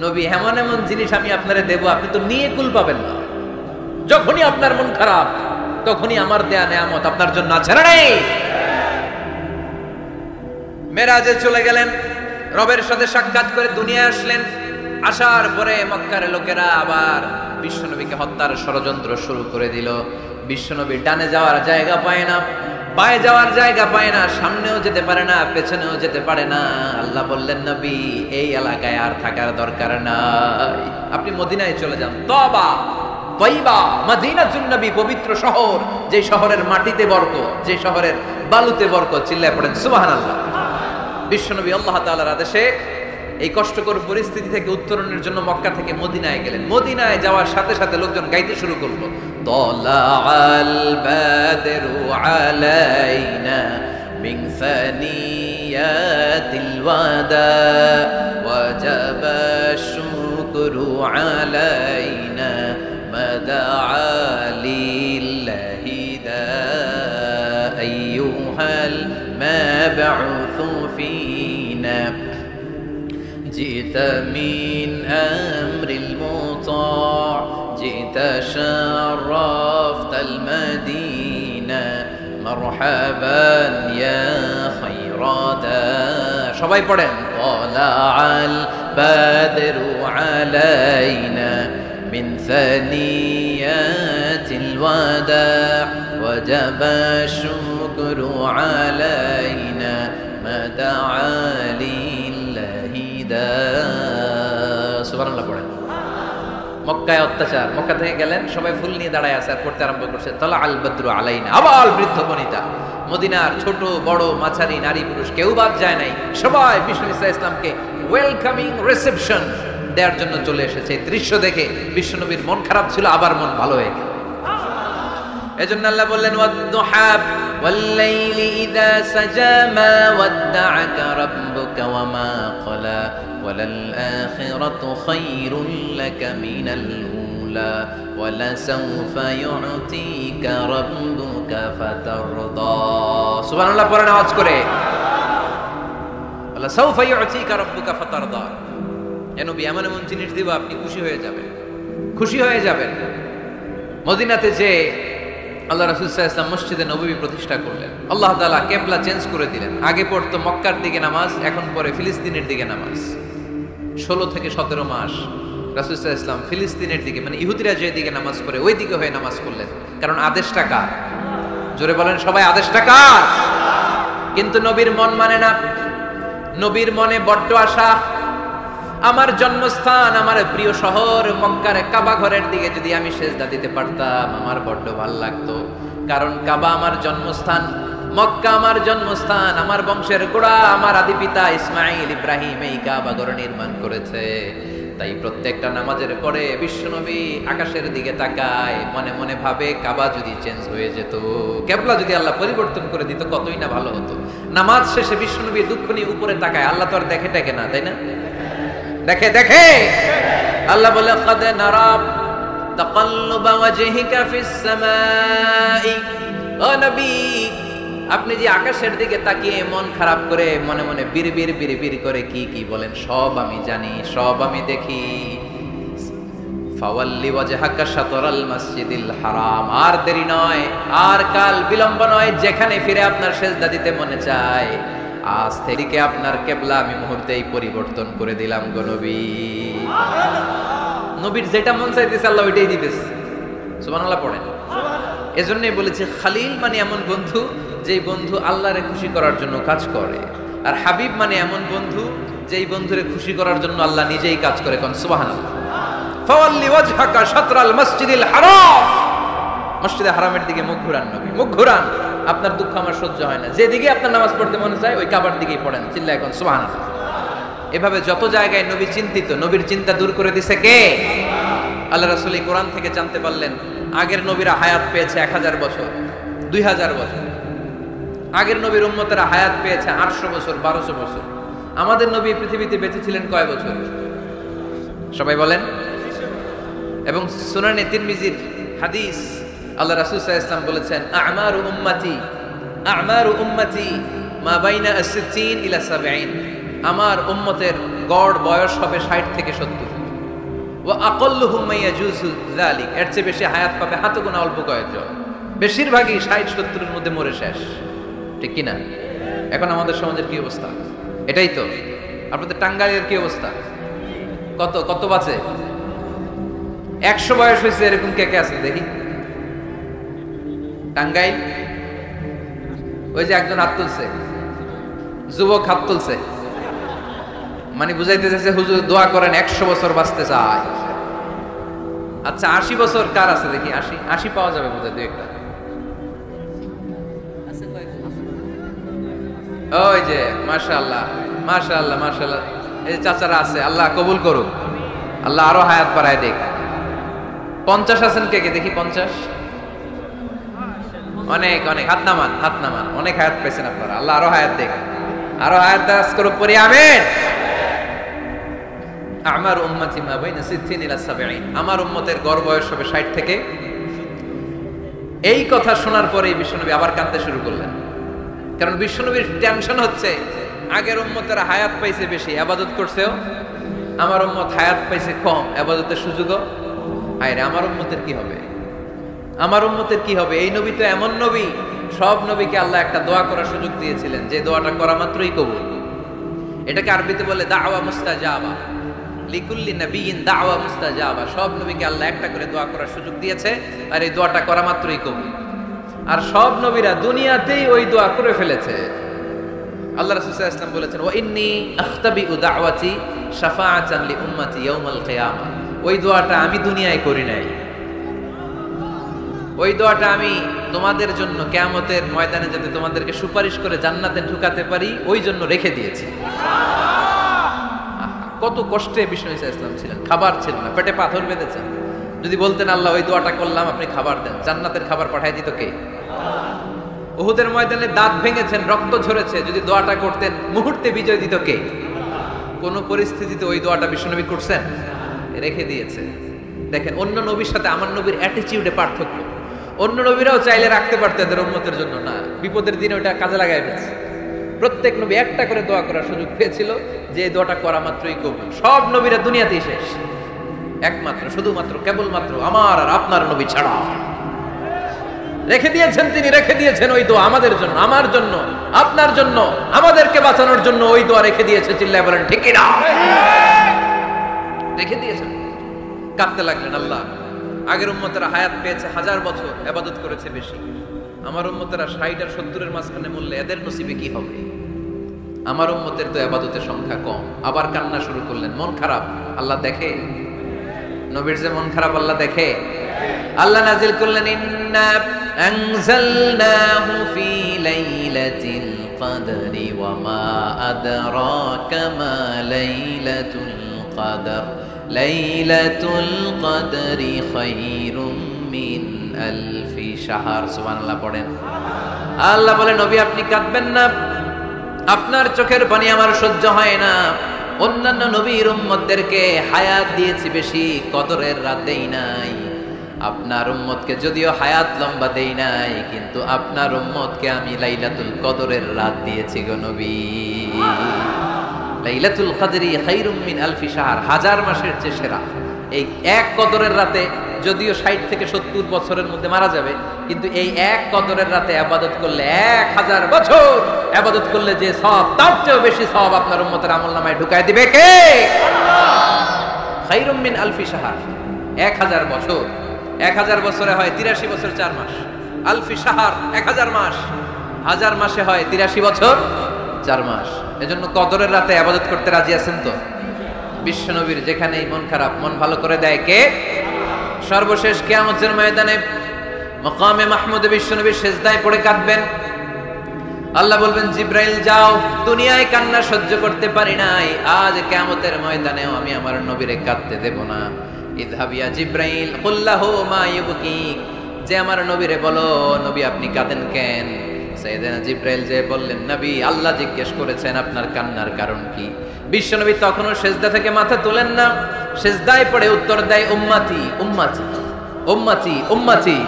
নবী এমন এমন জিনিস আমি আপনারে দেব, আপনি তো নিয়ে কুল পাবেন না। যখনই আপনার মন খারাপ, তখনই আমার দেয়া নেয়ামত আপনার জন্য আছে না নেই? মেরাজে চলে গেলেন, রবের সাথে সাক্ষাৎ করে দুনিয়ায় আসলেন। আসার পরে মক্কার লোকেরা আবার বিশ্বনবীকে হত্যার ষড়যন্ত্র শুরু করে দিল। বিশ্বনবী ডানে যাওয়ার জায়গা পায় না, বায়ে যাওয়ার জায়গা পায় না, সামনেও যেতে পারে না, পেছনেও যেতে পারে না। আল্লাহ বললেন, নবী এই এলাকায় আর থাকার দরকার নাই, আপনি মদিনায় চলে যান। তওবা তয়বা মদিনাতুন নবী, পবিত্র শহর, যে শহরের মাটিতে বরকত, যে শহরের বালুতে বরকত। চিল্লায় পড়েন সুবহানাল্লাহ। বিশ্বনবী আল্লাহ তাআলার আদেশে এই কষ্টকর পরিস্থিতি থেকে উত্তরণের জন্য মক্কা থেকে মদিনায় গেলেন। মদিনায় যাওয়ার সাথে সাথে লোকজন গাইতে শুরু করলো, তালাআল বাদরু আলাইনা মিন সানিয়াতিল ওয়াদা ওয়াজাবা শুকরু আলাইনা মাদাআ লিল্লাহি দা আইয়ুহাল মাবউসু ফিনা جئت من أمر المطاع جئت شرفت المدينة مرحبا يا خير داع সবাই পড়েন طلع البدر علينا من ثنيات الوداع وجب الشكر علينا ما دعا সুবহানাল্লাহ পড়েন। মক্কায় অত্যাচার, মক্কা থেকে গেলেন, সবাই ফুল নিয়ে দাঁড়ায় আছে আর পড়তে আরম্ভ করছে, তালা আল বদরু আলাইনা। আবাল বৃদ্ধ বনিতা, মদিনার ছোট বড় মাঝারি নারী পুরুষ কেউ বাদ যায় নাই, সবাই বিষ্ণু ইসলামকে ওয়েলকামিং রিসেপশন দেওয়ার জন্য চলে এসেছে। দৃশ্য দেখে বিশ্বনবীর মন খারাপ ছিল, আবার মন ভালো হয়ে গেল। এজন্য আল্লাহ বললেন, ওয়াদ-দুহা ওয়াল-লাইলি ইযা সাজা মা ওয়াদ্দা'আকা রাব্বুকা ওয়া মা ক্বালা ওয়ালাল-আখিরাতু খায়রুল লাকা মিনাল উলা ওয়ালাসাওফা ইউ'তিকা রাব্বুকা ফাতারদা। সুবহানাল্লাহ পড়েন আওয়াজ করে, ওয়ালাসাওফা ইউ'তিকা রাব্বুকা ফাতারদা। এ নবী এমন এমন জিনিস দিব আপনি খুশি হয়ে যাবেন, খুশি হয়ে যাবেন। মদিনাতে যে আল্লাহ রাসূল সাল্লাল্লাহু আলাইহি ওয়াসাল্লাম মসজিদে নববী প্রতিষ্ঠা করলেন, আল্লাহ তাআলা কিবলা চেঞ্জ করে দিলেন। আগে পড়তো মক্কার দিকে নামাজ, এখন পড়ে ফিলিস্তিনের দিকে নামাজ। 16 থেকে 17 মাস রাসূল সাল্লাল্লাহু আলাইহি ওয়াসাল্লাম ফিলিস্তিনের দিকে, মানে ইহুদিরা যে দিকে নামাজ পড়ে ওই দিকে হয়ে নামাজ করলেন, কারণ আদেশটা কার? জোরে বলেন সবাই, আদেশটা কার? কিন্তু নবীর মন মানে না। নবীর মনে বড্ড আশা, আমার জন্মস্থান, আমার প্রিয় শহর মক্কার কাবা ঘরের দিকে যদি আমি সেজদা দিতে পারতাম আমার বড্ড ভালো লাগতো। কারণ কাবা আমার জন্মস্থান, মক্কা আমার জন্মস্থান, আমার বংশের গোড়া, আমার আদি পিতা ইসমাইল ইব্রাহিম এই কাবা ঘর নির্মাণ করেছে। তাই প্রত্যেকটা নামাজের পরে বিশ্বনবী আকাশের দিকে তাকায়, মনে মনে ভাবে কাবা যদি চেঞ্জ হয়ে যেত, কিবলা যদি আল্লাহ পরিবর্তন করে দিত কতই না ভালো হতো। নামাজ শেষে বিশ্বনবী দুঃখ নিয়ে উপরে তাকায়, আল্লাহ তো আর দেখে টেকে না, তাই না? দেখে দেখে। আল্লাহ বলে, قد نرى تقلب وجهك في السماء। ও নবী, আপনি যে আকাশের দিকে তাকিয়ে মন খারাপ করে মনে মনে বিড়বিড় বিড়বিড় করে কি কি বলেন, সব আমি জানি, সব আমি দেখি। ফাওয়াল্লি ওয়াজহাকা শাতরাল মাসজিদিল হারাম। আর দেরি নয়, আর কাল বিলম্ব নয়, যেখানে ফিরে আপনার সেজদা দিতে মনে চায় আজ থেকে আপনার কিবলা আমি মুহূর্তেই পরিবর্তন করে দিলাম গো নবী। নবীর যেটা মন চাইতেছে আল্লাহ ওইটাই দিতেছে। সুবহানাল্লাহ পড়েন। এজন্যই বলেছে খালিল মানে এমন বন্ধু যেই বন্ধু আল্লাহরে খুশি করার জন্য কাজ করে, আর হাবিব মানে এমন বন্ধু যেই বন্ধুরে খুশি করার জন্য আল্লাহ নিজেই কাজ করে। কোন সুবহানাল্লাহ। ফাওয়াল্লি ওয়াজহাকা শাতরাল মাসজিদিল হারাম। মসজিদে হারামের দিকে মুখ ঘুরান নবী, মুখ ঘুরান। আপনার দুঃখ আমার সহ্য হয় না, যেদিকে আপনার নামাজ পড়তে মনে চায় ওই কাবার দিকেই পড়েন। চিল্লায় এখন সুবহানাল্লাহ। এভাবে যত জায়গায় নবী চিন্তিত, নবীর চিন্তা দূর করে দিছে কে? আল্লাহ রাসূল এই কোরআন থেকে জানতে পারলেন আগের নবীরা হায়াত পেয়েছে 1000 বছর, 2000 বছর। আগের নবীর উম্মতেরা হায়াত পেয়েছে 800 বছর, 1200 বছর। আমাদের নবী পৃথিবীতে বেঁচে ছিলেন কয় বছর? সবাই বলেন। এবং সুনানে তিরমিজির হাদিস, আল্লাহ রাসূল সাল্লাল্লাহু আলাইহি ওয়াসাল্লাম বলেছেন, আমারু উম্মতি মা বাইনা 60 ইলা 70। আমার উম্মতের গড় বয়স হবে 60 থেকে 70। ওয়া আকাল্লুহুম মাইয়াজুজু যালিক, এর চেয়ে বেশি হায়াত পাবে হাতে গোনা অল্প কয়েকজন। বেশিরভাগই 60-70 এর মধ্যে মরে শেষ, ঠিক কি না? এখন আমাদের সমাজের কি অবস্থা? এটাই তো। আপনাদের টাঙ্গাইলের কি অবস্থা? কত কত বাঁচে? 100 বয়স হয়েছে এরকম কে কে আছে দেখি টাঙ্গাইল? ওই যে একজন হাত তুলছে, যুবক হাত তুলছে, মানে বুঝাইতে চাইছে হুজুর দোয়া করেন 100 বছর বাঁচতে চাই। আচ্ছা 80 বছর কার আছে দেখি? 80 পাওয়া যাবে বোধহয় দু একটা। ওই যে মাশাআল্লাহ মাশাআল্লাহ মাশাআল্লাহ, এই যে চাচারা আছে, আল্লাহ কবুল করুক, আল্লাহ আরো হায়াত বাড়ায় দেখ। 50 আছেন কে কে দেখি? 50? অনেক অনেক, হাত নামান হাত নামান, অনেক হায়াত পেয়েছেন আপনারা, আল্লাহ আরো হায়াত দেখ, আরো হায়াত দারাজ করুক, পড়ি আমিন। আমার উম্মতি মা বাইনা 60 ইলা 70, আমার উম্মতের গড় বয়স হবে 60 থেকে। এই কথা শোনার পরেই বিশ্বনবী আবার কাঁদতে শুরু করলেন, কারণ বিশ্বনবীর টেনশন হচ্ছে আগের উম্মতেরা হায়াত পাইছে বেশি, ইবাদত করছেও, আমার উম্মত হায়াত পাইছে কম, ইবাদতের সুযোগও। আরে আমার উম্মতের কি হবে? আমার উম্মতের কি হবে? এই নবী তো এমন নবী, সব নবীকে আল্লাহ একটা দোয়া করার সুযোগ দিয়েছিলেন, যে দোয়াটা করা মাত্রই কবুল। এটাকে আরবিতে বলে দাওয়া মুস্তাজাবা, লিকুল্লি নবিয়িন দাওয়া মুস্তাজাবা। সব নবীকে আল্লাহ একটা করে দোয়া করার সুযোগ দিয়েছে, আর এই দোয়াটা করা মাত্রই কবুল। আর সব নবীরা দুনিয়াতেই ওই দোয়া করে ফেলেছে। আল্লাহ রাসূল সাল্লাল্লাহু আলাইহি ওয়াসাল্লাম বলেছেন, ওয়া ইন্নী আখতাবিউ দাওয়াতি শাফাআতান লি উম্মতি ইয়াউমাল কিয়ামা। ওই দোয়াটা আমি দুনিয়ায় করি নাই, ওই দোয়াটা আমি তোমাদের জন্য কিয়ামতের ময়দানে যাতে তোমাদেরকে সুপারিশ করে জান্নাতে ঢুকাতে পারি, ওই জন্য রেখে দিয়েছি। কত কষ্টে বিষ্ণু ঈসা ইসলাম ছিলেন, খাবার ছিল না, পেটে পাথর বেঁধেছেন। যদি বলতেন আল্লাহ ওই দোয়াটা করলাম, আপনি খাবার দেন, জান্নাতের খাবার পাঠিয়ে দিত কে? উহুদের ময়দানে দাঁত ভেঙেছেন, রক্ত ঝরেছে, যদি দোয়াটা করতেন মুহূর্তে বিজয় দিত কে? কোন পরিস্থিতিতে ওই দোয়াটা বিশ্বনবী করছেন? রেখে দিয়েছে। দেখেন অন্য নবীর সাথে আমার নবীর অ্যাটিটিউডে পার্থক্য। অন্য নবীরাও চাইলে রাখতে পারতো এদের উম্মতের জন্য, না, বিপদের দিনে ওটা কাজে লাগায় ফেলছে। প্রত্যেক নবী একটা করে দোয়া করার সুযোগ পেয়েছিল, যে দোয়াটা করা মাত্রই কবুল। সব নবীরা দুনিয়াতেই শেষ, একমাত্র শুধুমাত্র কেবলমাত্র আমার আর আপনার নবী ছাড়া রেখে দিয়েছেন, তিনি রেখে দিয়েছেন ওই দোয়া আমাদের জন্য, আমার জন্য, আপনার জন্য, আমাদেরকে বাঁচানোর জন্য ওই দোয়া রেখে দিয়েছে। চিল্লায় বলেন ঠিক কি না? রেখে দিয়েছেন। কাঁদতে লাগলেন, আল্লাহ আগের উম্মতেরা হায়াত পেয়েছে 1000 বছর, ইবাদত করেছে বেশি, আমার উম্মতেরা 60 আর 70 এর মাঝখানে মরলে এদের নসিবে কি হবে? আমার উম্মতের তো ইবাদতের সংখ্যা কম। আবার কান্না শুরু করলেন, মন খারাপ, আল্লাহ দেখে। নবীর যে মন খারাপ আল্লাহ দেখে। আল্লাহ নাজিল করলেন, ইন্না আনজালনাহু ফি লাইলাতিল কদরি ওয়া মা আদরাকা মা লাইলাতুল কদর লাইলাতুল কদরি খায়রুম মিন আলফি শাহর। সুবহানাল্লাহ পড়েন। আল্লাহ বলে, নবী আপনি কাঁদবেন না, আপনার চোখের পানি আমার সহ্য হয় না। অন্যান্য নবীর উম্মতদেরকে হায়াত দিয়েছি বেশি, কদরের রাত দেই নাই। আপনার উম্মতকে যদিও হায়াত লম্বা দেই নাই, কিন্তু আপনার উম্মতকে আমি লাইলাতুল কদরের রাত দিয়েছি গো নবী। লাইলাতুল কদরি খায়রুম মিন আলফি শাহর, 1000 মাসের চেয়ে সেরা। এই এক কদরের রাতে যদিও 60 থেকে 70 বছরের মধ্যে মারা যাবে, কিন্তু এই এক কদরের রাতে ইবাদত করলে 1000 বছর ইবাদত করলে যে সওয়াব, তার চেয়েও বেশি সওয়াব আপনার উম্মতের আমলনামায় ঢুকায় দিবে কে? আল্লাহ। খায়রুম মিন আলফি শাহর, 1000 বছর। 1000 বছরে হয় 83 বছর 4 মাস। আলফি শাহর 1000 মাস, 1000 মাসে হয় 83 বছর 4 মাস। এজন্য কদরের রাতে ইবাদত করতে রাজি আছেন তো? বিশ্বনবীর যেখানেই মন খারাপ, মন ভালো করে দেয় কে? সর্বশেষ কিয়ামতের ময়দানে মাকামে মাহমুদে বিশ্বনবী সিজদায় পড়ে কাঁদবেন। আল্লাহ বলবেন, জিব্রাইল যাও, দুনিয়ায় কান্না সহ্য করতে পারি নাই, আজ কিয়ামতের ময়দানেও আমি আমার নবীরে কাঁদতে দেব না। ইযহাব ইয়া জিব্রাইল কুল্লাহু মা ইবকিক, যে আমার নবীরে বলো, নবী আপনি কাঁদেন কেন? সাইয়েদনা জিব্রাইল যে বললেন, নবী আল্লাহ জিজ্ঞেস করেছেন আপনার কান্নার কারণ কি? বিশ্বনবী তখনও সিজদা থেকে মাথা তোলেন না, সিজদায় পড়ে উত্তর দেয়, উম্মতি উম্মতি উম্মতি উম্মতি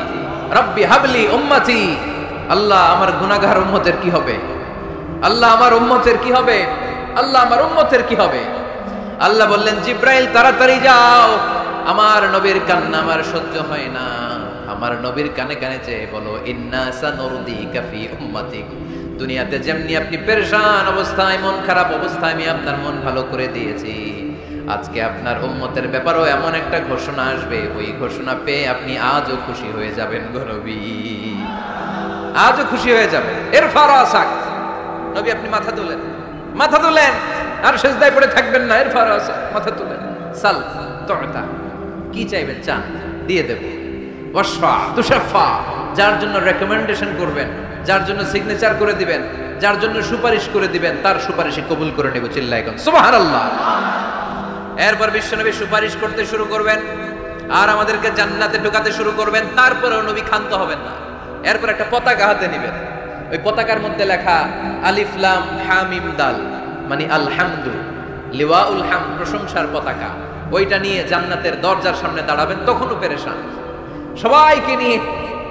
রব্বি হাবলি উম্মতি। আল্লাহ আমার গুনাহগার উম্মতের কি হবে? আল্লাহ আমার উম্মতের কি হবে? আল্লাহ আমার উম্মতের কি হবে? আল্লাহ বললেন, জিব্রাইল তাড়াতাড়ি যাও, আমার নবীর কান্না আমার সহ্য হয় না। আমার নবীর কানে কানে চেয়ে বলো, ইন্না সানুরদিকা ফি উম্মাতিক, দুনিয়াতে যেমনি আপনি পেরেশান অবস্থায়, মন খারাপ অবস্থায় আমি আপনার মন ভালো করে দিয়েছি, আজকে আপনার উম্মতের ব্যাপারেও এমন একটা ঘোষণা আসবে, ওই ঘোষণা পেয়ে আপনি আজও খুশি হয়ে যাবেন গো নবী, আজও খুশি হয়ে যাবেন। এর ফারাসাক, নবী আপনি মাথা তুলেন, মাথা তুলেন, আর সেজদায় পড়ে থাকবেন না। এর ফারাসাক, মাথা তুলেন। সাল তুতা, কি চাইবেন চান, দিয়ে দেব। ওয়াশফা তুশাফা, যার জন্য রেকমেন্ডেশন করবেন, যার জন্য সিগনেচার করে দিবেন, যার জন্য সুপারিশ করে দিবেন, তার সুপারিশে কবুল করে নেব। চিল্লায় কোন সুবহানাল্লাহ। এরপর বিশ্বনবী সুপারিশ করতে শুরু করবেন আর আমাদেরকে জান্নাতে ঢোকাতে শুরু করবেন। তারপরেও নবী ক্ষান্ত হবেন না। এরপর একটা পতাকা হাতে নেবেন, ওই পতাকার মধ্যে লেখা আলিফ লাম হা মিম দাল, মানে আলহামদু, লিওয়াউল হাম, প্রশংসার পতাকা। ওইটা নিয়ে জান্নাতের দরজার সামনে দাঁড়াবেন। তখনও পেরেশান, সবাইকে নিয়ে,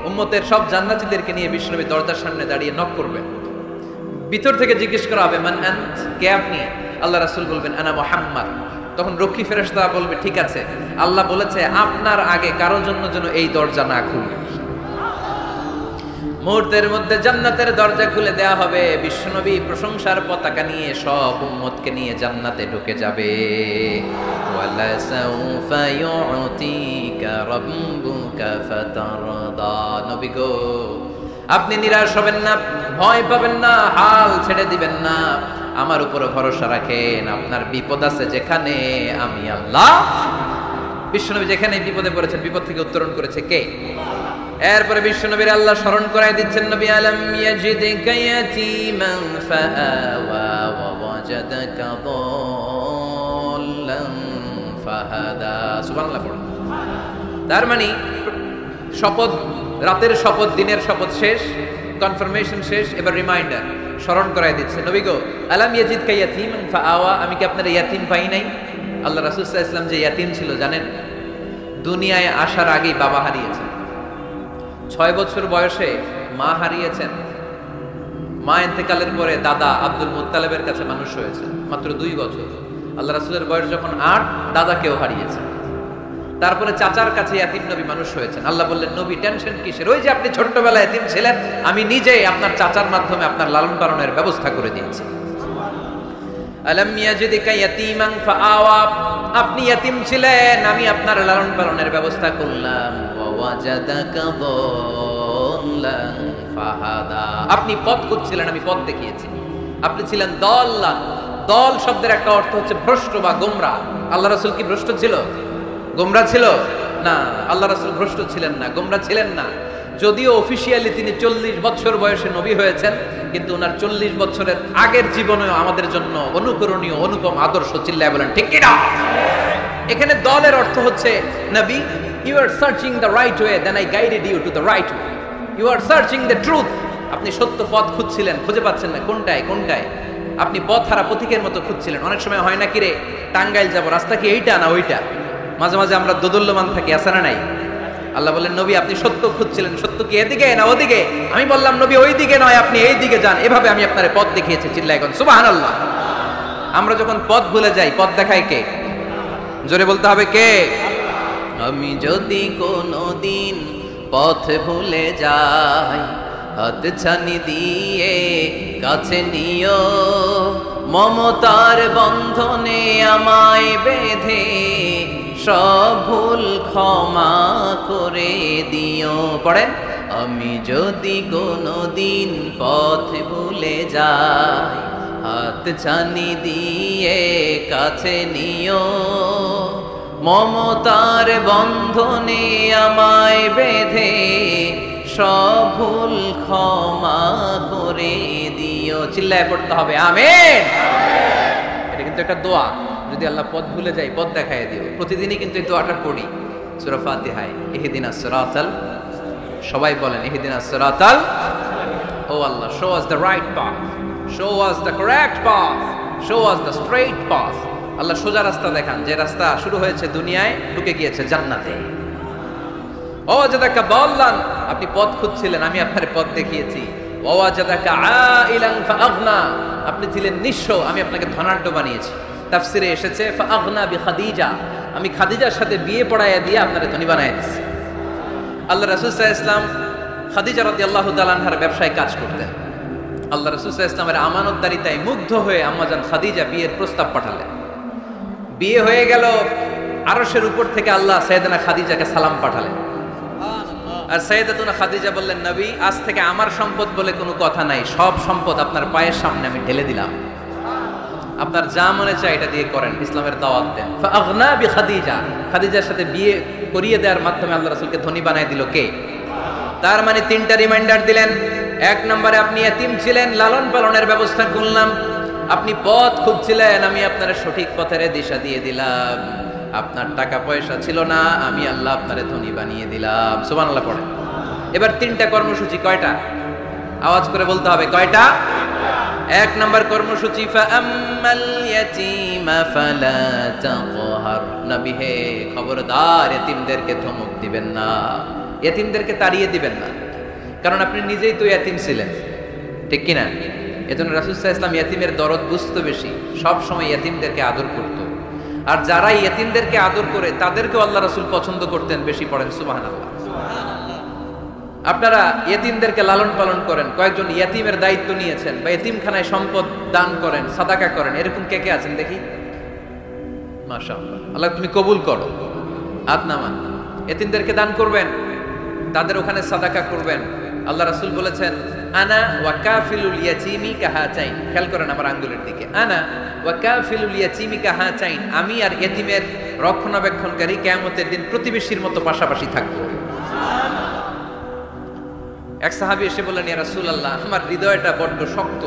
উম্মতের সব জান্নাতীদেরকে নিয়ে বিশ্বনবী দরজার সামনে দাঁড়িয়ে নক করবেন। ভিতর থেকে জিজ্ঞেস করা হবে, মান আনত, কে আপনি? আল্লাহ রাসূল বলবেন, আনা মুহাম্মদ। তখন রক্ষী ফেরেশতা বলবে, ঠিক আছে, আল্লাহ বলেছে আপনার আগে কারো জন্য যেন এই দরজা না খুলে। মুহূর্তের মধ্যে জান্নাতের দরজা খুলে দেয়া হবে। বিশ্বনবী প্রশংসার পতাকা নিয়ে সব উম্মতকে নিয়ে জান্নাতে ঢুকে যাবে। ওয়ালা সাউফা ইউতিকা রাব্বুকা ফাতারদা, নবী গো আপনি নিরাশ হবেন না, ভয় পাবেন না, হাল ছেড়ে দিবেন না, আমার উপরে ভরসা রাখেন। আপনার বিপদ আছে যেখানে, আমি আল্লাহ। বিশ্বনবী যেখানে বিপদে পড়েছেন, বিপদ থেকে উত্তরণ করেছে কে? এরপরে বিশ্বনবীর আল্লাহ স্মরণ করায় দিচ্ছেন, নবী আলম ইয়াজিদিকা ইয়াতীমান ফাআওয়া ওয়া ওয়াজাদাকা দাল্লান ফাহাদা। সুবহানাল্লাহ পড়ুন। তার মানে শপথ, রাতের শপথ, দিনের শপথ শেষ, কনফার্মেশন শেষ, এবার রিমাইন্ডার, স্মরণ করায় দিচ্ছে, নবী গো আলাম ইয়াজিদকা ইয়াতীমান ফাআওয়া, আমি কি আপনার ইয়াতীম পাই নাই? আল্লাহ রাসূল সাল্লাল্লাহু আলাইহি ওয়াসাল্লাম যে ইয়াতীম ছিল জানেন? দুনিয়ায় আসার আগেই বাবা হারিয়েছেন। 6 বছর বয়সে মা হারিয়েছেন। মা ইন্তেকালের পরে দাদা আব্দুল মুত্তালিবের কাছে মানুষ হয়েছে, মাত্র 2 বছর। আল্লাহ রাসূলের বয়স যখন 8, দাদাকেও হারিয়েছেন। তারপরে চাচার কাছে ইয়াতীম নবী মানুষ হয়েছেন। আল্লাহ বললেন, নবী টেনশন কিসের? ওই যে আপনি ছোট্টবেলায় ইয়াতীম ছিলেন, আমি নিজেই আপনার চাচার মাধ্যমে আপনার লালন পালনের ব্যবস্থা করে দিয়েছি। আলাম ইয়াজিদিকা ইয়াতীমান ফাআওয়া, আপনি ইয়াতীম ছিলেন, আমি আপনার লালন পালনের ব্যবস্থা করলাম। ওয়া ওয়াজাদাকা দাল্লান ফাহাদা, আপনি পথ খুঁজছিলেন, আমি পথ দেখিয়েছি। আপনি ছিলেন দাল্লান, দল শব্দের একটা অর্থ হচ্ছে ভ্রষ্ট বা গোমরা। আল্লাহ রাসূল কি ভ্রষ্ট ছিল? গোমরা ছিল না। আল্লাহ রাসূল ভ্রষ্ট ছিলেন না, গোমরা ছিলেন না। যদিও অফিশিয়ালি তিনি 40 বছর বয়সে নবী হয়েছেন, কিন্তু ওনার 40 বছরের আগের জীবনেও আমাদের জন্য অনুকরণীয়, অনুপম আদর্শ। চিল্লায় বলেন ঠিক কিনা? এখানে দলের অর্থ হচ্ছে, নবী you are searching the right way, then I guided you to the right way. You are searching the truth, আপনি সত্য পথ খুঁজছিলেন, খুঁজে পাচ্ছেন না, কোনটায় কোনটায়, আপনি পথ হারা পথিকের মতো খুঁজছিলেন। অনেক সময় হয় না কি রে, টাঙ্গাইল যাব, রাস্তা কি এইটা না ওইটা? মাঝে মাঝে আমরা দোদুল্যমান থাকি, আছে না নাই? আল্লাহ বললেন, নবী আপনি সত্য খুঁজছিলেন, সত্য কি এদিকে না ওদিকে? আমি বললাম, নবী ওই দিকে নয়, আপনি এই দিকে যান, এভাবে আমি আপনার পথ দেখিয়েছি। চিল্লায় এখন সুবহানাল্লাহ। আমরা যখন পথ ভুলে যাই, পথ দেখায় কে? জোরে বলতে হবে কে? আমি যদি কোনোদিন পথ ভুলে যাই, হাত ছানি দিয়ে কাছে নিও, মমতার বন্ধনে আমায় বেঁধে সব ভুল ক্ষমা করে দিও। পড়েন, আমি যদি কোনোদিন পথ ভুলে যাই, হাত ছানি দিয়ে কাছে নিও, মমতার বন্ধনে আমায় বেঁধে সব ভুল ক্ষমা করে দিও। চিল্লায় পড়তে হবে আমিন। এটা কিন্তু একটা দোয়া, যদি আল্লাহ পথ ভুলে যাই, পথ দেখায় দিও। প্রতিদিনই কিন্তু এই দোয়াটা পড়ি সূরা ফাতিহায়, ইহদিনাস সিরাতাল, সবাই বলেন ইহদিনাস সিরাতাল, O Allah show us the right path, show us the correct path, show us the straight path. Allah সোজা রাস্তা দেখান, যে রাস্তা শুরু হয়েছে দুনিয়ায়, ঢুকে গিয়েছে জান্নাতে। ও ওয়াজাদাকা দাল্লান, আপনি পথ খুঁজছিলেন, আমি আপনার পথ দেখিয়েছি। ওয়া ওয়াজাদাকা আইলান ফাআগনা, আপনি ছিলেন নিঃস্ব, আমি আপনাকে ধনাঢ্য বানিয়েছি। তাফসিরে এসেছে ফাআগনা বিখাদিজা, আমি খাদিজার সাথে বিয়ে পড়াইয়া দিয়ে আপনারে ধনী বানাইয়া দিচ্ছি। আল্লাহ রাসূল সাল্লাল্লাহু আলাইহি ওয়াসাল্লাম খাদিজা রাদিয়াল্লাহু তাআলা আনহার ব্যবসায় কাজ করতেন। আল্লাহ রাসূল সাল্লাল্লাহু আলাইহি ওয়াসাল্লামের আমানতদারিতায় মুগ্ধ হয়ে আম্মাজান খাদিজা বিয়ের প্রস্তাব পাঠালেন। বিয়ে হয়ে গেল, আরশের উপর থেকে আল্লাহ সাইয়েদানা খাদিজাকে সালাম পাঠালেন। আর সাইয়েদাতুনা খাদিজা বললেন, নবী, আজ থেকে আমার সম্পদ বলে কোনো কথা নাই, সব সম্পদ আপনার পায়ের সামনে আমি ঢেলে দিলাম, আপনার যা মনে চায় এটা দিয়ে করেন, ইসলামের দাওয়াত দেন। ফাআগনা বিখাদিজা, খাদিজার সাথে বিয়ে করিয়ে দেওয়ার মাধ্যমে আল্লাহ রাসূলকে ধনী বানায় দিল কে? তার মানে তিনটা রিমাইন্ডার দিলেন। এক নম্বরে আপনি এতিম ছিলেন, লালন পালনের ব্যবস্থা করলাম। আপনি পথ খুঁজছিলেন, আমি আপনার সঠিক পথের দিশা দিয়ে দিলাম। আপনার টাকা পয়সা ছিল না, আমি আল্লাহ আপনারে ধনী বানিয়ে দিলাম। সুবহানাল্লাহ পড়েন। এবার তিনটা কর্মসূচি, কয়টা? আওয়াজ করে বলতে হবে, কয়টা? এক নম্বর কর্মসূচি ফাআম্মাল ইয়াতীমা ফালা তাকহার, নবী হে খবরদার, এতিমদেরকে ধমক দিবেন না, এতিমদেরকে তাড়িয়ে দিবেন না, কারণ আপনি নিজেই তো এতিম ছিলেন, ঠিক কিনা? এজন্য রাসূল সাল্লাল্লাহু আলাইহি ওয়াসাল্লাম এতিমের দরদ বুঝতো বেশি, সব সময় এতিমদেরকে আদর করত। আর যারা এতিমদেরকে আদর করে তাদেরকেও আল্লাহ রাসূল পছন্দ করতেন বেশি। পড়েন সুবহানাল্লাহ। আপনারা এতিমদেরকে লালন পালন করেন, কয়েকজন এতিমের দায়িত্ব নিয়েছেন, বা এতিমখানায় সম্পদ দান করেন, সাদাকা করেন, এরকম কে কে আছেন দেখি? মাশাআল্লাহ, আল্লাহ তুমি কবুল করো। হাত নামান। এতিমদেরকে দান করবেন, তাদের ওখানে সাদাকা করবেন। আল্লাহ রাসূল বলেছেন, আনা ওয়া কাফিলুল ইয়াতীমি কাহাতাইন। খেয়াল করেন আমার আঙ্গুলের দিকে, আনা ওয়া কাফিলুল ইয়াতীমি কাহাতাইন, আমি আর এতিমের রক্ষণাবেক্ষণকারী কিয়ামতের দিন প্রতিবেশীর মতো পাশাপাশি থাকবো। এক সাহাবী এসে বললেন, ইয়া রাসূলুল্লাহ, আমার হৃদয়টা বড্ড শক্ত,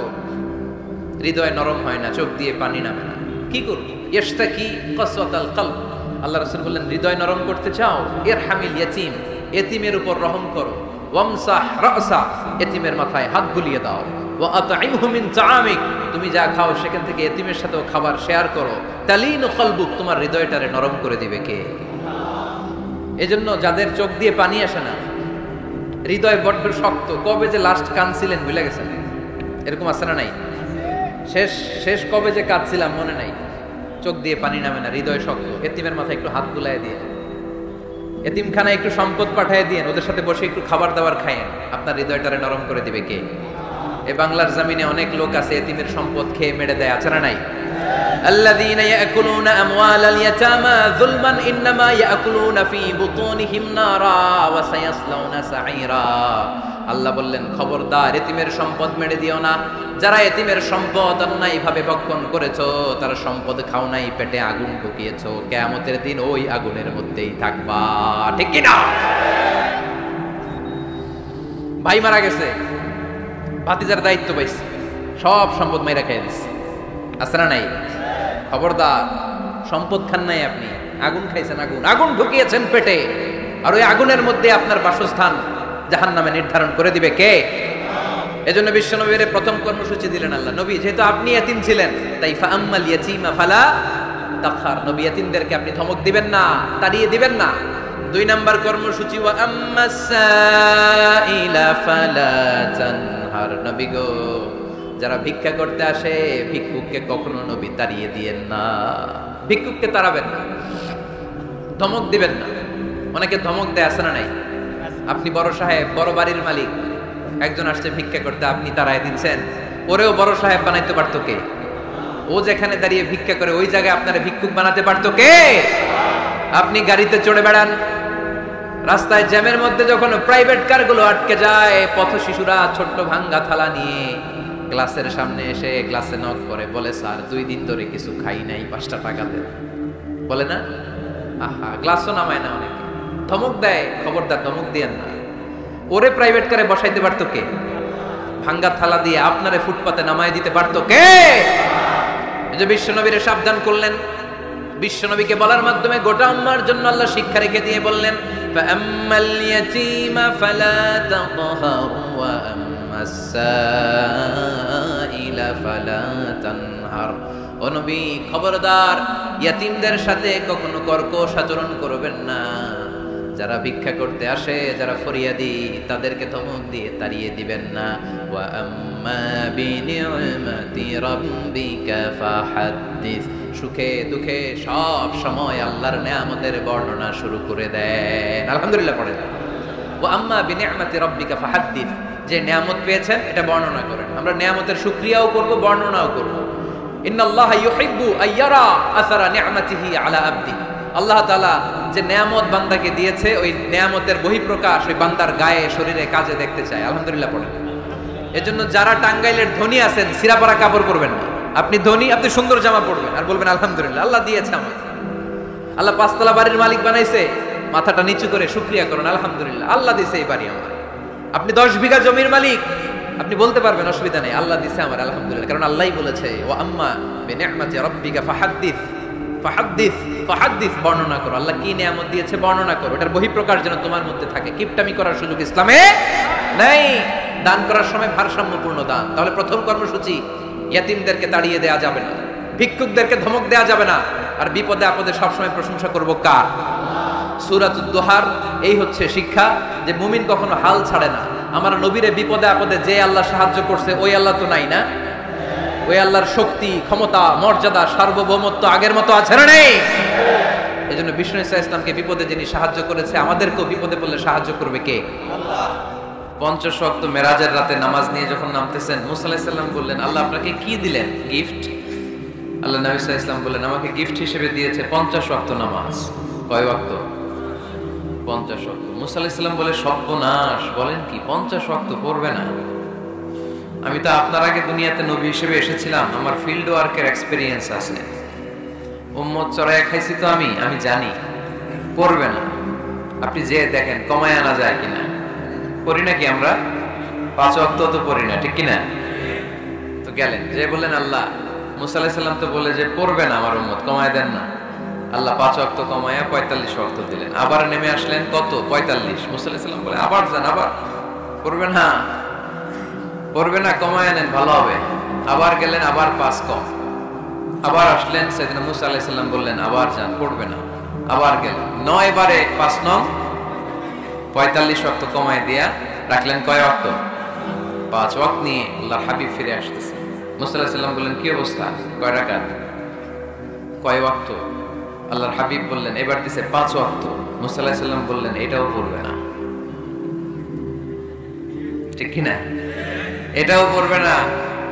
হৃদয় নরম হয় না, চোখ দিয়ে পানি নামে না, কি করব? ইশতাকি কাসওয়াতাল কলব। আল্লাহ রাসূল বললেন, হৃদয় নরম করতে চাও? ইরহামিল ইয়াতীম, এতিমের উপর রহম করো। ওয়ামসাহ রাসা, এতিমের মাথায় হাত বুলিয়ে দাও। ওয়া আতইমহু মিন তাআমিক, তুমি যা খাও সেখান থেকে এতিমের সাথেও খাবার শেয়ার করো। তালিনু কলবুক, তোমার হৃদয়টারে নরম করে দিবে কে? এজন্য যাদের চোখ দিয়ে পানি আসে না, হৃদয় বড্ড শক্ত, কবে যে লাস্ট কাঁদছিলেন ভুলে গেছেন, এরকম আছে না নাই? শেষ কবে যে কাঁদছিলাম মনে নাই, চোখ দিয়ে পানি নামে না, হৃদয় শক্ত। এতিমের মাথায় একটু হাত বুলায় দিয়ে, এতিমখানায় একটু সম্পদ পাঠিয়ে দিয়েন, ওদের সাথে বসে একটু খাবার দাবার খায়েন, আপনার হৃদয়টারে নরম করে দিবে কে? এই বাংলার জমিনে অনেক লোক আছে এতিমের সম্পদ খেয়ে মেরে দেয়, আছে না নাই? আল্লাযীনা ইয়াকুলুনা আমওয়ালাল ইয়াতামা যুলমান ইন্নামা ইয়াকুলুনা ফী বুতুনিহিম নারা ওয়া সায়াসলাউনা সাঈরা। আল্লাহ বললেন, খবরদার, এতিমের সম্পদ মেরে দিও না। যারা এতিমের সম্পদ অন্যায়ভাবে ভক্ষণ করেছো, তারা সম্পদ খাও নাই, পেটে আগুন ঢুকিয়েছো, কিয়ামতের দিন ওই আগুনের মধ্যেই থাকবা, ঠিক কি না? ভাই মারা গেছে, ভাতিজার দায়িত্ব পাইছে, সব সম্পদ মাইরা খেয়ে দিচ্ছে, আছে না নাই? খবরদার, সম্পদ খান নাই আপনি, আগুন খাইছেন, আগুন ঢুকিয়েছেন পেটে, আর ওই আগুনের মধ্যে আপনার বাসস্থান জাহান্নামে নির্ধারণ করে দিবে কে? এজন্য বিশ্বনবীর প্রথম কর্মসূচি দিলেন আল্লাহ। নবী, যেহেতু আপনি এতিম ছিলেন, তাই ফাআম্মাল ইয়াতীমা ফালা তাকহার, নবী এতিমদেরকে আপনি ধমক দিবেন না, তাড়িয়ে দিবেন না। দুই নাম্বার কর্মসূচি, ওয়া আম্মাস সাইলা ফালা তানহার, নবী গো, যারা ভিক্ষা করতে আসে, ভিক্ষুককে কখনো নবী তাড়িয়ে দিয়েন না, ভিক্ষুককে তাড়াবেন না, ধমক দিবেন না। অনেকে ধমক দেয়, আছে না নাই? আপনি বড় সাহেব, বড় বাড়ির মালিক, একজন আসছে ভিক্ষা করতে, আপনি তাড়ায় দিচ্ছেন, ওরেও বড় সাহেব বানাইতে পারতো কে? ও যেখানে দাঁড়িয়ে ভিক্ষা করে ওই জায়গায় আপনারা ভিক্ষুক বানাতে পারতো কে? আপনি গাড়িতে চড়ে বেড়ান, রাস্তায় জ্যামের মধ্যে যখন প্রাইভেট কারগুলো আটকে যায়, পথ শিশুরা ছোট্ট ভাঙ্গা থালা নিয়ে গ্লাসের সামনে এসে গ্লাসে নক করে, বলে, স্যার 2 দিন ধরে কিছু খাই নাই, 5টা টাকা দেন, বলে না? আহা, গ্লাসও নামায় না, অনেকে ধমক দেয়। খবরদার, ধমক দিয়েন না। ওরে প্রাইভেট কারে বসাইতে পারতো কে? ভাঙ্গা থালা দিয়ে আপনারে ফুটপাতে নামায় দিতে পারতো কে? এই যে বিশ্বনবীরে সাবধান করলেন, বিশ্বনবীকে বলার মাধ্যমে গোটা উম্মার জন্য আল্লাহ শিক্ষা রেখে দিয়ে বললেন, ফাআম্মাল ইয়াতীমা ফালা তাকহার ওয়া আম্মাস সাইলা ফালা তানহার। ও নবী, খবরদার, ইয়াতীমদের সাথে কখনো কর্কশ আচরণ করবেন না। যারা ভিক্ষা করতে আসে, যারা ফরিয়াদি, তাদেরকে ধমক দিয়ে তাড়িয়ে দিবেন না। ওয়া আম্মা বিনি'মাতি রাব্বিকা ফাহাদ্দিস, সুখে দুঃখে সব সময় আল্লাহর নেয়ামতের বর্ণনা শুরু করে দেন। আলহামদুলিল্লাহ পড়েন। ওয়া আম্মা বিনিআমাতি রাব্বিকা ফাহাদ্দিস, যে নেয়ামত পেয়েছেন এটা বর্ণনা করেন। আমরা নেয়ামতের শুকরিয়াও করব, বর্ণনাও করব। ইন্নাল্লাহা ইউহিব্বু আইয়ারা আসারা নি'মাতিহি আলা আবদি, আল্লাহ তাআলা যে নেয়ামত বান্দাকে দিয়েছে ওই নেয়ামতের বহিঃপ্রকাশ ওই বান্দার গায়ে শরীরে কাজে দেখতে চায়। আলহামদুলিল্লাহ পড়েন। এজন্য যারা টাঙ্গাইলের ধনী আছেন সিরাপাড়া কাপড় পরবেন না। আপনি ধনী, আপনি সুন্দর জামা পরবেন আর বলবেন আলহামদুলিল্লাহ আল্লাহ দিয়েছে আমাকে। আল্লাহ পাঁচতলা বাড়ির মালিক বানাইছে, মাথাটা নিচু করে শুকরিয়া করুন আলহামদুলিল্লাহ আল্লাহ দিয়েছে এই বাড়ি আমার। আপনি 10 বিঘা জমির মালিক, আপনি বলতে পারবেন অসুবিধা নেই আল্লাহ দিয়েছে আমার আলহামদুলিল্লাহ, কারণ আল্লাহই বলেছে ওয়া আম্মা বিনিআমাতি রাব্বিকা ফাহাদ্দিস ফাহাদ্দিস ফাহাদ্দিস, বর্ণনা করো আল্লাহ কি নিয়ামত দিয়েছে বর্ণনা করো। এটার বহিঃপ্রকাশ যেন তোমার মধ্যে থাকে। কিপটামি করার সুযোগ ইসলামে নাই। দান করার সময় ভারসাম্যপূর্ণ দান। তাহলে প্রথম কর্মসূচি, ইয়াতিমদেরকে তাড়িয়ে দেয়া যাবে না, ভিক্ষুকদেরকে ধমক দেয়া যাবে না, আর বিপদে আপদে সবসময় প্রশংসা করব কার? সূরাতুদ দুহার এই হচ্ছে শিক্ষা যে মুমিন কখনো হাল ছাড়ে না। আমার নবীরে বিপদে আপদে যে আল্লাহ সাহায্য করছে ওই আল্লাহ তো নাই না? ওই আল্লাহর শক্তি, ক্ষমতা, মর্যাদা, সার্বভৌমত্ব আগের মতো আছে না নেই? এই জন্য বিষ্ণু ইসা ইসলামকে বিপদে যিনি সাহায্য করেছে, আমাদেরকেও বিপদে পড়লে সাহায্য করবে কে? আল্লাহ। 50 ওয়াক্ত মেরাজের রাতে নামাজ নিয়ে যখন নামতেছেন মুসা আলাইহিস সালাম বললেন আল্লাহ আপনাকে কি দিলেন গিফট? আল্লাহ নবী সাল্লাল্লাহু আলাইহি ওয়াসাল্লাম বললেন আমাকে গিফট হিসেবে দিয়েছে 50 ওয়াক্ত নামাজ। কয় ওয়াক্ত? 50 ওয়াক্ত। মুসা আলাইহিস সালাম বলে সর্বনাশ, বলেন কি 50 ওয়াক্ত পড়বে না? আমি তো আপনার আগে দুনিয়াতে নবী হিসেবে এসেছিলাম, আমার ফিল্ড ওয়ার্কের এক্সপেরিয়েন্স আছে, উম্মত চড়াইয়া খাইছি তো আমি জানি পড়বে না। আপনি যে দেখেন কমায় আনা যায় কিনা। পড়ি নাকি আমরা? 5 ওয়াক্ত তো পড়ি না, ঠিক কিনা? তো গেলেন যে বললেন আল্লাহ, মুসা আলাইহিস সালাম তো বলে যে পড়বে না আমার উম্মত, কমায় দেন না। আল্লাহ 5 ওয়াক্ত কমায়া 45 ওয়াক্ত দিলেন। আবার নেমে আসলেন কত? 45। মুসা আলাইহিস সালাম বলে আবার যান, আবার পড়বে না, পড়বে না, কমায় নেন ভালো হবে। আবার গেলেন, আবার 5 কম। আবার আসলেন, সাইয়েদনা মুসা আলাইহিস সালাম বললেন আবার যান, পড়বে না। আবার গেলেন 9 বারে 5 নং 45 ওয়াক্ত কমায় দিয়া রাখলেন কয় ওয়াক্ত? 5 ওয়াক্ত নিয়ে আল্লাহর হাবিব ফিরে আসতেছে। মুসা আলাইহিস সালাম বললেন কি অবস্থা, কয় রাকাত, কয় ওয়াক্ত? আল্লাহর হাবিব বললেন এবার দিছে 5 ওয়াক্ত। মুসা আলাইহিস সালাম বললেন এটাও পড়বে না, ঠিক কি না? এটাও পড়বে না,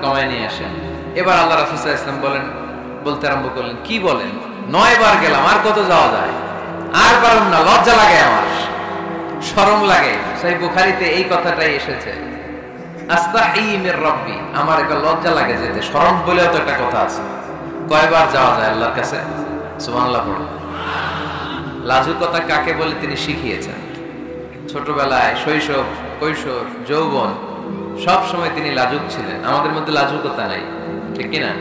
কমায় নিয়ে আসেন। এবার আল্লাহ রাসূল সাল্লাল্লাহু আলাইহি ওয়াসাল্লাম বলতে আরম্ভ করলেন কি বলেন, 9 বার গেলাম, আর কত যাওয়া যায়, আর পারলাম না, লজ্জা লাগে আমার, শরম লাগে। সহিহ বুখারীতে এই কথাটাই এসেছে, আস্তাহি মির রাব্বি, আমার একটা লজ্জা লাগে যেতে, শরম বলেও তো একটা কথা আছে। কয়বার যাওয়া যায় আল্লাহর কাছে? সুবহানাল্লাহ পড়ো। লাজুকতা কাকে বলে তিনি শিখিয়েছেন। ছোটবেলায়, শৈশব, কৈশোর, যৌবন সব সময় তিনি লাজুক ছিলেন। আমাদের মধ্যে লাজুকতা নাই, ঠিক কি না?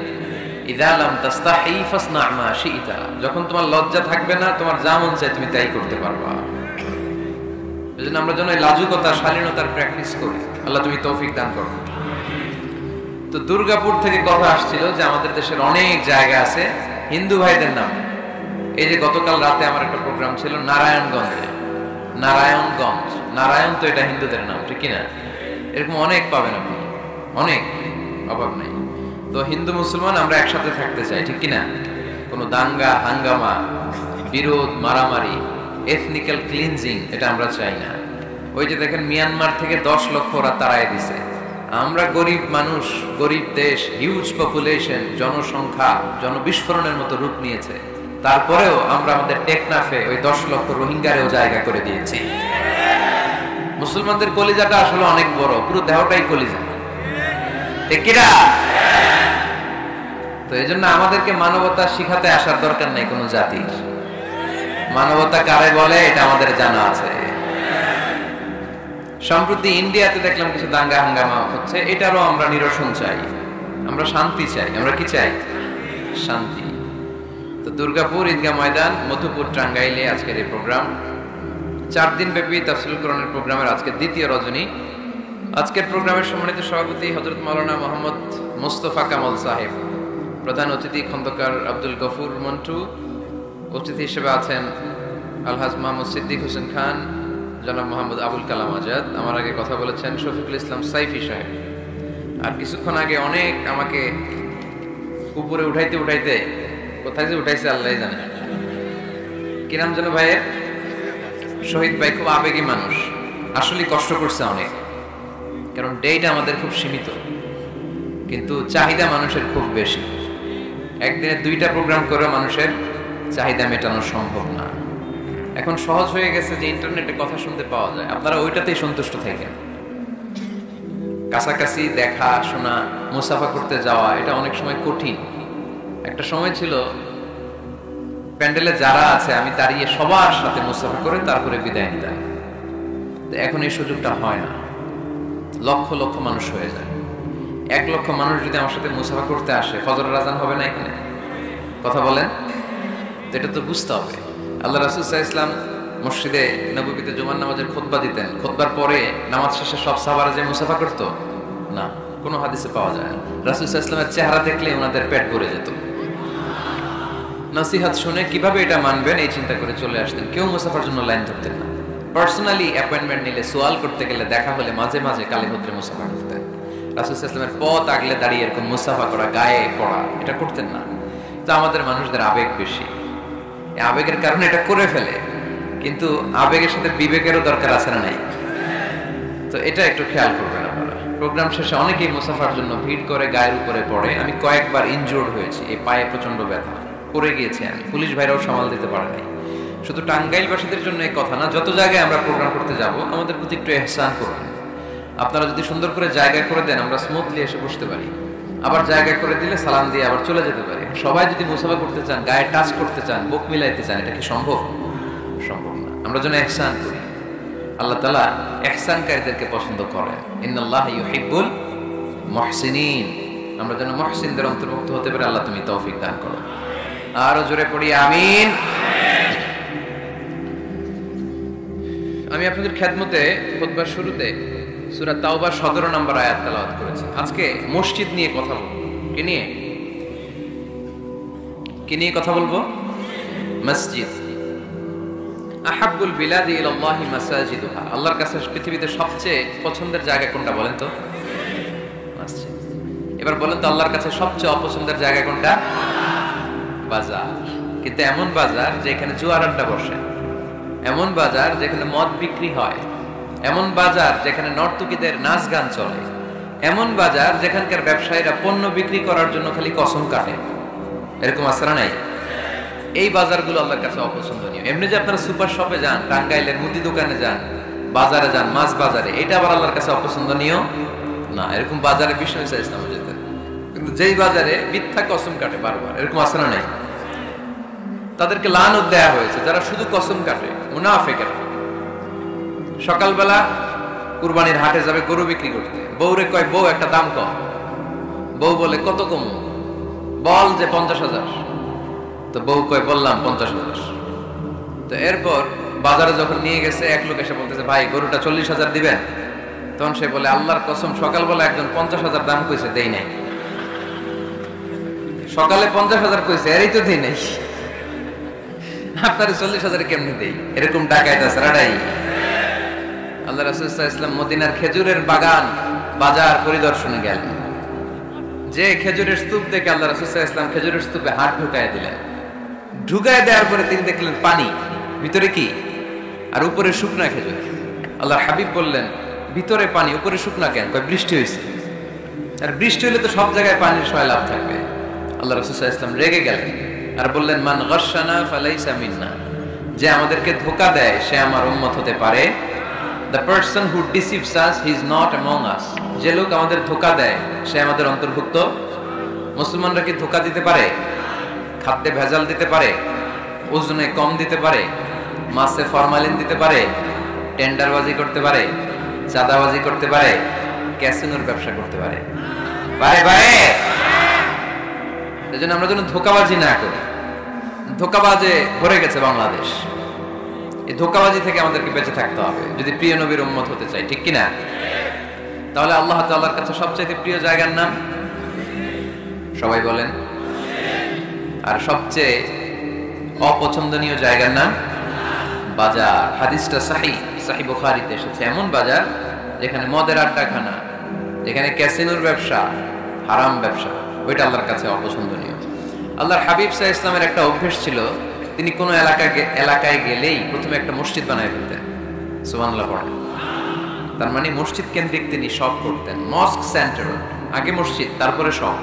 ইযা লাম তাস্তাহি ফাসনা মা শি'তা, যখন তোমার লজ্জা থাকবে না, তোমার যা মন চায় তুমি তাই করতে পারবা। এজন্য আমরা যেন এই লাজুকতা, শালীনতার প্র্যাকটিস করি। আল্লাহ তুমি তৌফিক দান করো। তো দুর্গাপুর থেকে কথা আসছিল যে আমাদের দেশের অনেক জায়গা আছে হিন্দু ভাইদের নামে। এই যে গতকাল রাতে আমার একটা প্রোগ্রাম ছিল নারায়ণগঞ্জে। নারায়ণগঞ্জ, নারায়ণ তো এটা হিন্দুদের নাম, ঠিক কিনা? এরকম অনেক পাবেন আপনি, অনেক, অভাব নাই। তো হিন্দু মুসলমান আমরা একসাথে থাকতে চাই, ঠিক কিনা? কোনো দাঙ্গা হাঙ্গামা, বিরোধ, মারামারি, এথনিক্যাল ক্লিনজিং এটা আমরা চাই না। ওই যে দেখেন মিয়ানমার থেকে 10 লক্ষ ওরা তাড়ায় দিছে। আমরা গরিব মানুষ, গরিব দেশ, হিউজ পপুলেশন, জনসংখ্যা জনবিস্ফোরণের মতো রূপ নিয়েছে, তারপরেও আমরা আমাদের টেকনাফে ওই 10 লক্ষ রোহিঙ্গারেও জায়গা করে দিয়েছি। মুসলমানদের কলিজাটা আসলে অনেক বড়, পুরো দেহটাই কলিজা, ঠিক কিনা? তো এই জন্য আমাদেরকে মানবতা শিখাতে আসার দরকার নাই কোনো জাতির। মানবতা কারে বলে এটা আমাদের জানা আছে। সম্প্রতি ইন্ডিয়াতে দেখলাম কিছু দাঙ্গা হাঙ্গামা হচ্ছে, এটারও আমরা নিরসন চাই, আমরা শান্তি চাই। আমরা কি চাই? শান্তি। তো দুর্গাপুর ঈদগাহ ময়দান, মধুপুর, টাঙ্গাইলে আজকের এই প্রোগ্রাম। 4 দিন ব্যাপী তাফসীরুল কোরআনের প্রোগ্রামের আজকে দ্বিতীয় রজনী। আজকের প্রোগ্রামের সম্মানিত সভাপতি হযরত মাওলানা মোহাম্মদ মোস্তফা কামাল সাহেব, প্রধান অতিথি খন্দকার আব্দুল গফুর মন্টু, অতিথি হিসেবে আছেন আলহাজ মোহাম্মদ সিদ্দিক হোসেন খান, জনাব মোহাম্মদ আবুল কালাম আজাদ। আমার আগে কথা বলেছেন শফিকুল ইসলাম সাইফি সাহেব। আর কিছুক্ষণ আগে অনেক আমাকে উপরে উঠাইতে উঠাইতে কোথায় যে উঠাইছে আল্লাহই জানে। কি নাম যেন ভাইয়ের? শহীদ ভাই। খুব আবেগী মানুষ, আসলে কষ্ট করছে অনেক, কারণ ডেট আমাদের খুব সীমিত, কিন্তু চাহিদা মানুষের খুব বেশি। একদিনে 2টা প্রোগ্রাম করে মানুষের চাহিদা মেটানো সম্ভব না। এখন সহজ হয়ে গেছে যে ইন্টারনেটে কথা শুনতে পাওয়া যায়, আপনারা ওইটাতেই সন্তুষ্ট থাকেন। কাছাকাছি দেখা শোনা, মুসাফা করতে যাওয়া, এটা অনেক সময় কঠিন। একটা সময় ছিল প্যান্ডেলে যারা আছে আমি দাঁড়িয়ে সবার সাথে মুসাফা করে তারপরে বিদায় নিতাম। এখন এই সুযোগটা হয় না, লক্ষ লক্ষ মানুষ হয়ে যায়। 1 লক্ষ মানুষ যদি আমার সাথে মুসাফা করতে আসে, ফজরের আজান হবে না এখানে? কথা বলেন। এটা তো বুঝতে হবে। আল্লাহ রাসূল সাল্লাল্লাহু আলাইহি ওয়াসাল্লাম মসজিদে নববীতে জুমার নামাজের খুতবা দিতেন, খুতবার পরে নামাজ শেষে সব সাহাবারা যে মুসাফা করতো না, কোনো হাদিসে পাওয়া যায় না। রাসূল সাল্লাল্লাহু আলাইহি ওয়াসাল্লামের চেহারা দেখলে ওনাদের পেট ভরে যেত। নসিহত শুনে কিভাবে এটা মানবেন এই চিন্তা করে চলে আসতেন। কেউ মুসাফার জন্য লাইন ধরতেন না। পার্সোনালি অ্যাপয়েন্টমেন্ট নিলে, সোয়াল করতে গেলে, দেখা হলে মাঝে মাঝে কালীভদ্রে মুসাফা করতেন। রাসূল সাল্লাল্লাহু আলাইহি ওয়াসাল্লামের পথ আগলে দাঁড়িয়ে এরকম মুসাফা করা, গায়ে পড়া, এটা করতেন না। তো আমাদের মানুষদের আবেগ বেশি, এই আবেগের কারণে এটা করে ফেলে, কিন্তু আবেগের সাথে বিবেকেরও দরকার আছে না নাই? তো এটা একটু খেয়াল করবেন আপনারা। প্রোগ্রাম শেষে অনেকেই মুসাফার জন্য ভিড় করে গায়ের উপরে পড়ে। আমি কয়েকবার ইনজুর্ড হয়েছি, এই পায়ে প্রচন্ড ব্যথা, পড়ে গিয়েছি আমি, পুলিশ ভাইরাও সামাল দিতে পারে নাই। শুধু টাঙ্গাইলবাসীদের জন্য এই কথা না, যত জায়গায় আমরা প্রোগ্রাম করতে যাব আমাদের প্রতি একটু ইহসান করবেন। আপনারা যদি সুন্দর করে জায়গা করে দেন, আমরা স্মুথলি এসে বসতে পারি। আবার জায়গা করে দিলে সালাম দিয়ে আবার চলে যেতে পারি। সবাই যদি মুসাফা করতে চান, গায়ে টাচ করতে চান, বুক মিলাইতে চান, এটা কি সম্ভব? সম্ভব না। আমরা যেন ইহসান করি। আল্লাহ তাআলা ইহসানকারীদেরকে পছন্দ করেন। ইন্নাল্লাহা ইউহিব্বুল মুহসিনিন। আমরা যেন মুহসিনদের অন্তর্ভুক্ত হতে পারি। আল্লাহ তুমি তৌফিক দান করো। আরো জোরে পড়ি আমিন। আমি আপনাদের খেদমতে খুতবার শুরুতে সূরা তাওবার 17 নম্বর আয়াত তেলাওয়াত করেছি। আজকে মসজিদ নিয়ে কথা বলবো। কি নিয়ে কথা বলবো? মসজিদ। আহাব্বুল বিলাদি ইলাল্লাহি মাসাজিদুহা। আল্লাহর কাছে পৃথিবীতে সবচেয়ে পছন্দের জায়গা কোনটা বলেন তো? মসজিদ। এবার বলেন তো আল্লাহর কাছে সবচেয়ে অপছন্দের জায়গা কোনটা? বাজার। কিন্তু এমন বাজার যেখানে জুয়ার আড্ডা বসে, এমন বাজার যেখানে মদ বিক্রি হয়, এমন বাজার যেখানে নর্তকীদের নাচ গান চলে, এমন বাজার যেখানকার ব্যবসায়ীরা পণ্য বিক্রি করার জন্য খালি কসম কাটে। এরকম আছে না নাই? এই বাজারগুলো আল্লাহর কাছে অপছন্দনীয়। এমনি যে আপনারা সুপার শপে যান, টাঙ্গাইলের মুদি দোকানে যান, বাজারে যান, মাছ বাজারে, এটা আবার আল্লাহর কাছে অপছন্দনীয় না। এরকম বাজারে বিষ্ণু ঈসা ইসলাম যেতেন, কিন্তু যেই বাজারে মিথ্যা কসম কাটে বারবার, এরকম আছে না নাই? তাদেরকে লানত দেয়া হয়েছে যারা শুধু কসম কাটে, মুনাফিকেরা। সকালবেলা কুরবানির হাটে যাবে গরু বিক্রি করতে, বউরে কয় বউ একটা দাম কম। বউ বলে কত কম? বল যে 50,000। তো বউ কয় বললাম 50,000। তো এরপর বাজারে যখন নিয়ে গেছে, এক লোক এসে বলতেছে ভাই গরুটা 40,000 দিবেন। তখন সে বলে আল্লাহর কসম সকালবেলা একজন 50,000 দাম কইছে, দেই নাই। সকালে 50,000 কইছে, এরই তো দেই নাই, আপনার 40,000 কেমনে দেই? এরকম ডাকাইত আছে রাডাই। আল্লাহ রাসূল সাল্লাল্লাহু আলাইহি ওয়াসাল্লাম মদিনার খেজুরের বাগান বাজার পরিদর্শনে গেলেন। যে খেজুরের স্তূপ দেখে আল্লাহ রাসূল সাল্লাল্লাহু আলাইহি ওয়াসাল্লাম খেজুরের স্তূপে হাত ঢুকায় দিলেন। ঢুকায় দেওয়ার পরে তিনি দেখলেন পানি, ভিতরে কি? আর উপরে শুকনা খেজুর। আল্লাহর হাবিব বললেন ভিতরে পানি, উপরে শুকনা কেন? কয় বৃষ্টি হয়েছে। আর বৃষ্টি হলে তো সব জায়গায় পানির সয়লাভ থাকবে। আল্লাহ রাসূল সাল্লাল্লাহু আলাইহি ওয়াসাল্লাম রেগে গেলেন আর বললেন মান গাশশানা ফালাইসা মিন্না। যে আমাদেরকে ধোঁকা দেয় সে আমার উম্মত হতে পারে। The person who deceives us, he is not among us. যে লোক আমাদের ধোঁকা দেয় সে আমাদের অন্তর্ভুক্ত। মুসলমানরা কি ধোঁকা দিতে পারে? খাদ্যে ভেজাল দিতে পারে? ওজনে কম দিতে পারে? মাছে ফরমালিন দিতে পারে? টেন্ডারবাজি করতে পারে? চাঁদাবাজি করতে পারে? ক্যাসিনোর ব্যবসা করতে পারে? পারে পারে? এজন্য আমরা যেন ধোঁকাবাজি না করি। ধোঁকাবাজে ভরে গেছে বাংলাদেশ। এই ধোঁকাবাজি থেকে আমাদেরকে বেঁচে থাকতে হবে যদি প্রিয় নবীর উম্মত হতে চাই, ঠিক কিনা? তাহলে আল্লাহ তাআলার কাছে সবচেয়ে প্রিয় জায়গার নাম সবাই বলেন। আর সবচেয়ে অপছন্দনীয় জায়গার নাম বাজার। হাদিসটা সহিহ বুখারীতে এসেছে। এমন বাজার যেখানে মদের আড্ডাখানা, যেখানে ক্যাসিনোর ব্যবসা, হারাম ব্যবসা, ওইটা আল্লাহর কাছে অপছন্দনীয়। আল্লাহর হাবিব সাল্লাল্লাহু আলাইহি ইসলামের একটা অভ্যেস ছিল, তিনি কোনো এলাকায় গেলেই প্রথমে একটা মসজিদ বানায় ফেলতেন। সুবহানাল্লাহ পড়েন। তার মানে মসজিদ কেন্দ্রিক তিনি সব করতেন। মস্ক সেন্টার, আগে মসজিদ তারপরে সব।